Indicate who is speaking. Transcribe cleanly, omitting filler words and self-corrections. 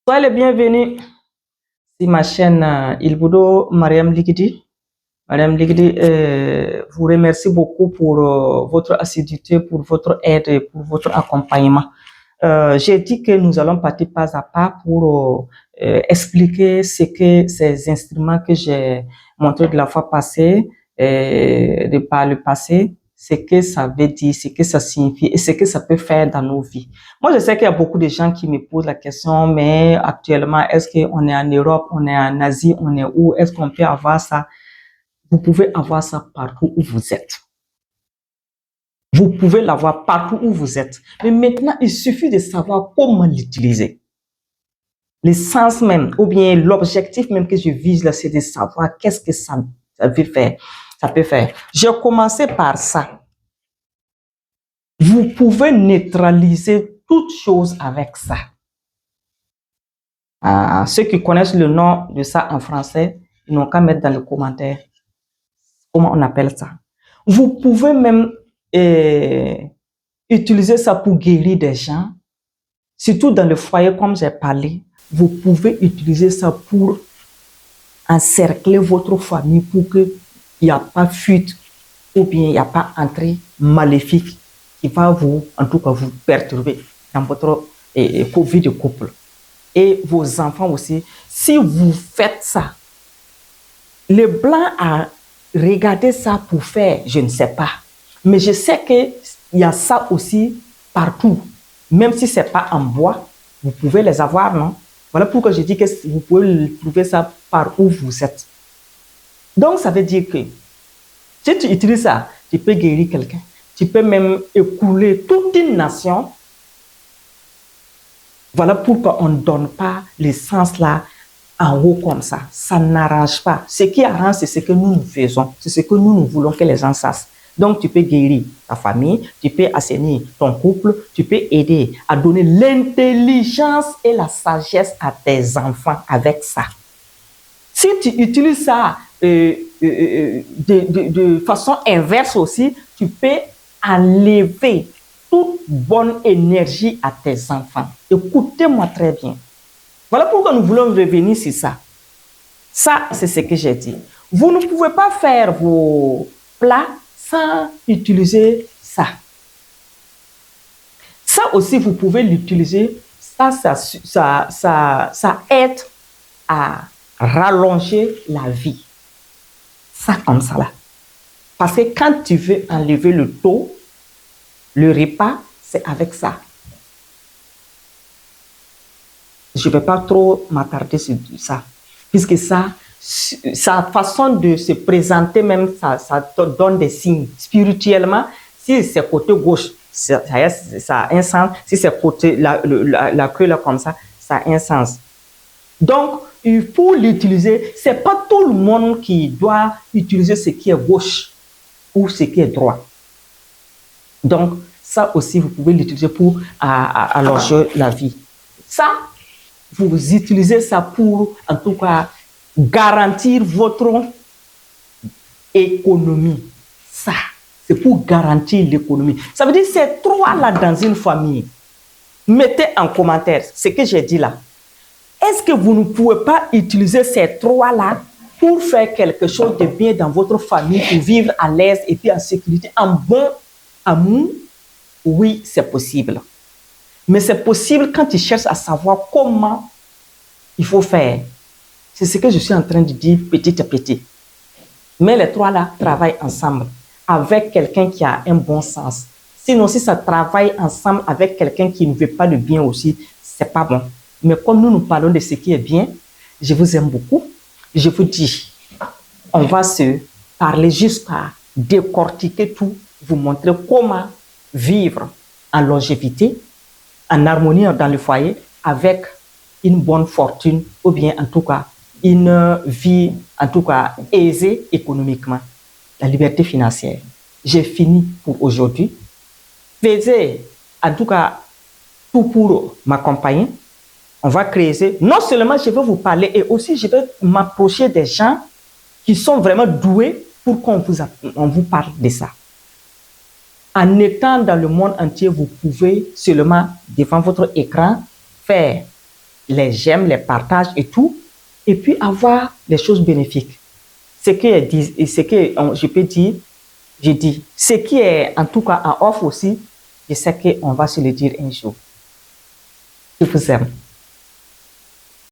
Speaker 1: Soyez les bienvenus sur ma chaîne Ilbudo Mariam Ligidi. Mariam Ligidi vous remercie beaucoup pour votre assiduité, pour votre aide et pour votre accompagnement. J'ai dit que nous allons partir pas à pas pour expliquer ce que ces instruments que j'ai montrés de la fois passée, par le passé, ce que ça veut dire, ce que ça signifie et ce que ça peut faire dans nos vies. Moi, je sais qu'il y a beaucoup de gens qui me posent la question, mais actuellement, est-ce qu'on est en Europe, on est en Asie, on est où? Est-ce qu'on peut avoir ça? Vous pouvez avoir ça partout où vous êtes. Vous pouvez l'avoir partout où vous êtes. Mais maintenant, il suffit de savoir comment l'utiliser. L'essence même, ou bien l'objectif même que je vise là, c'est de savoir qu'est-ce que ça peut faire. Ça peut faire. J'ai commencé par ça. Vous pouvez neutraliser toute chose avec ça. Ceux qui connaissent le nom de ça en français, ils n'ont qu'à mettre dans les commentaires comment on appelle ça. Vous pouvez même utiliser ça pour guérir des gens, surtout dans le foyer comme j'ai parlé. Vous pouvez utiliser ça pour encercler votre famille pour qu'il n'y a pas fuite ou bien il n'y a pas entrée maléfique qui va vous, en tout cas, vous perturber dans votre vie de couple. Et vos enfants aussi. Si vous faites ça, le blanc a regardé ça pour faire, je ne sais pas. Mais je sais qu'il y a ça aussi partout. Même si ce n'est pas en bois, vous pouvez les avoir, non? Voilà pourquoi je dis que vous pouvez trouver ça par où vous êtes. Donc, ça veut dire que si tu utilises ça, tu peux guérir quelqu'un. Tu peux même écouler toute une nation. Voilà pourquoi on ne donne pas l'essence là en haut comme ça. Ça n'arrange pas. Ce qui arrange, c'est ce que nous faisons. C'est ce que nous voulons que les gens sachent. Donc, tu peux guérir ta famille, tu peux assainir ton couple, tu peux aider à donner l'intelligence et la sagesse à tes enfants avec ça. Si tu utilises ça de façon inverse aussi, tu peux enlever toute bonne énergie à tes enfants. Écoutez-moi très bien. Voilà pourquoi nous voulons revenir sur ça. Ça, c'est ce que j'ai dit. Vous ne pouvez pas faire vos plats sans utiliser ça. Ça aussi, vous pouvez l'utiliser. Ça aide à rallonger la vie. Ça comme ça là. Parce que quand tu veux enlever le taux, le repas, c'est avec ça. Je ne vais pas trop m'attarder sur ça. Puisque ça, sa façon de se présenter même, ça te donne des signes. Spirituellement, si c'est côté gauche, ça a un sens. Si c'est côté, la queue là comme ça a un sens. Donc, il faut l'utiliser. Ce n'est pas tout le monde qui doit utiliser ce qui est gauche ou ce qui est droit. Donc, ça aussi, vous pouvez l'utiliser pour allonger la vie. Ça, vous utilisez ça pour, en tout cas, garantir votre économie. Ça, c'est pour garantir l'économie. Ça veut dire ces trois-là dans une famille. Mettez en commentaire ce que j'ai dit là. Est-ce que vous ne pouvez pas utiliser ces trois-là pour faire quelque chose de bien dans votre famille, pour vivre à l'aise et puis en sécurité, en bon amour? Oui, c'est possible. Mais c'est possible quand tu cherches à savoir comment il faut faire. C'est ce que je suis en train de dire petit à petit. Mais les trois-là travaillent ensemble avec quelqu'un qui a un bon sens. Sinon, si ça travaille ensemble avec quelqu'un qui ne veut pas le bien aussi, c'est pas bon. Mais comme nous parlons de ce qui est bien, je vous aime beaucoup. Je vous dis, on va se parler jusqu'à décortiquer tout, vous montrer comment vivre en longévité, en harmonie dans le foyer, avec une bonne fortune, ou bien en tout cas, une vie en tout cas aisée économiquement, la liberté financière. J'ai fini pour aujourd'hui. Faisez en tout cas tout pour m'accompagner. On va créer, non seulement je vais vous parler, et aussi je vais m'approcher des gens qui sont vraiment doués pour qu'on vous parle de ça. En étant dans le monde entier, vous pouvez seulement, devant votre écran, faire les j'aime, les partages et tout, et puis avoir les choses bénéfiques. Ce que je peux dire, je dis. Ce qui est en tout cas en off aussi, je sais qu'on va se le dire un jour. Je vous aime.